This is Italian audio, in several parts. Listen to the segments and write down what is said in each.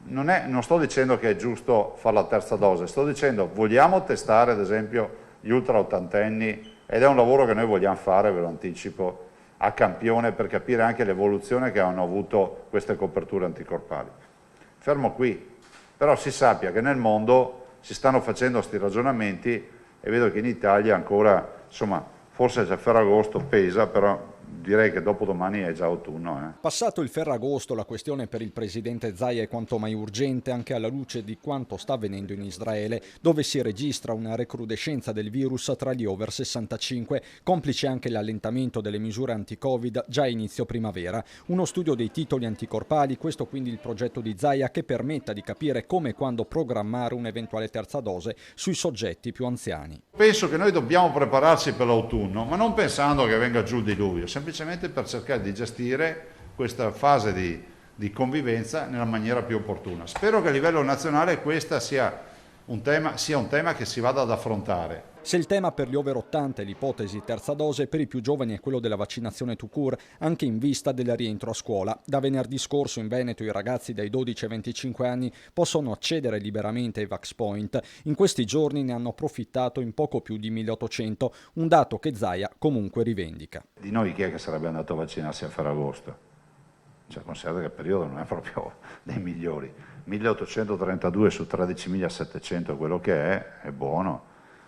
non sto dicendo che è giusto fare la terza dose, sto dicendo vogliamo testare ad esempio gli ultra ottantenni, ed è un lavoro che noi vogliamo fare, ve lo anticipo, a campione per capire anche l'evoluzione che hanno avuto queste coperture anticorpali. Fermo qui, però si sappia che nel mondo si stanno facendo questi ragionamenti e vedo che in Italia ancora, insomma, forse c'è Ferragosto, pesa, però direi che dopodomani è già autunno. Passato il Ferragosto, la questione per il presidente Zaia è quanto mai urgente anche alla luce di quanto sta avvenendo in Israele, dove si registra una recrudescenza del virus tra gli over 65, complice anche l'allentamento delle misure anti-Covid già a inizio primavera. Uno studio dei titoli anticorpali, questo quindi il progetto di Zaia che permetta di capire come e quando programmare un'eventuale terza dose sui soggetti più anziani. Penso che noi dobbiamo prepararci per l'autunno, ma non pensando che venga giù il diluvio, semplicemente per cercare di gestire questa fase di convivenza nella maniera più opportuna. Spero che a livello nazionale questo sia un tema che si vada ad affrontare. Se il tema per gli over 80 è l'ipotesi terza dose, per i più giovani è quello della vaccinazione tout court, anche in vista del rientro a scuola. Da venerdì scorso in Veneto i ragazzi dai 12 ai 25 anni possono accedere liberamente ai Vax Point. In questi giorni ne hanno approfittato in poco più di 1800, un dato che Zaia comunque rivendica. Di noi chi è che sarebbe andato a vaccinarsi a Ferragosto? Cioè, considerate che il periodo non è proprio dei migliori. 1832 su 13.700 quello che è buono.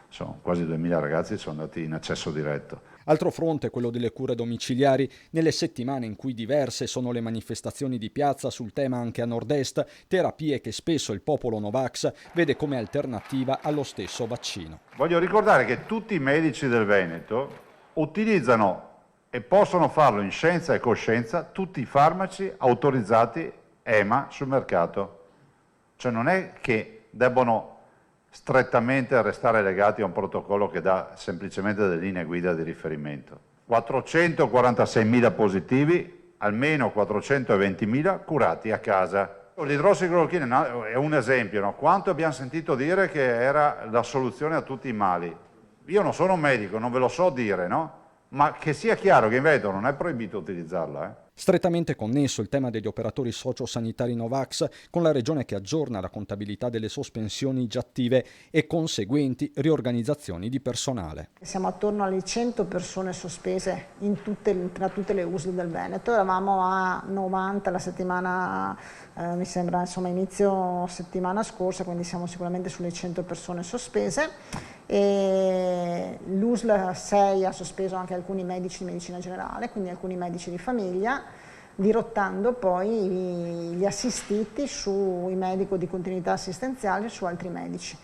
Sono quasi 2.000 ragazzi sono andati in accesso diretto. Altro fronte è quello delle cure domiciliari. Nelle settimane in cui diverse sono le manifestazioni di piazza sul tema anche a nord-est, terapie che spesso il popolo Novax vede come alternativa allo stesso vaccino. Voglio ricordare che tutti i medici del Veneto utilizzano e possono farlo in scienza e coscienza tutti i farmaci autorizzati EMA sul mercato. Cioè non è che debbono strettamente restare legati a un protocollo che dà semplicemente delle linee guida di riferimento. 446.000 positivi, almeno 420.000 curati a casa. L'idrossiclorochina è un esempio, no? Quanto abbiamo sentito dire che era la soluzione a tutti i mali. Io non sono un medico, non ve lo so dire, no? Ma che sia chiaro che in Veneto non è proibito utilizzarla. Strettamente connesso il tema degli operatori sociosanitari Novax con la regione che aggiorna la contabilità delle sospensioni già attive e conseguenti riorganizzazioni di personale. Siamo attorno alle 100 persone sospese tra tutte le USL del Veneto, eravamo a 90 la settimana, mi sembra insomma inizio settimana scorsa, quindi siamo sicuramente sulle 100 persone sospese. E l'USL 6 ha sospeso anche alcuni medici di medicina generale, quindi alcuni medici di famiglia, dirottando poi gli assistiti sui medici di continuità assistenziale e su altri medici.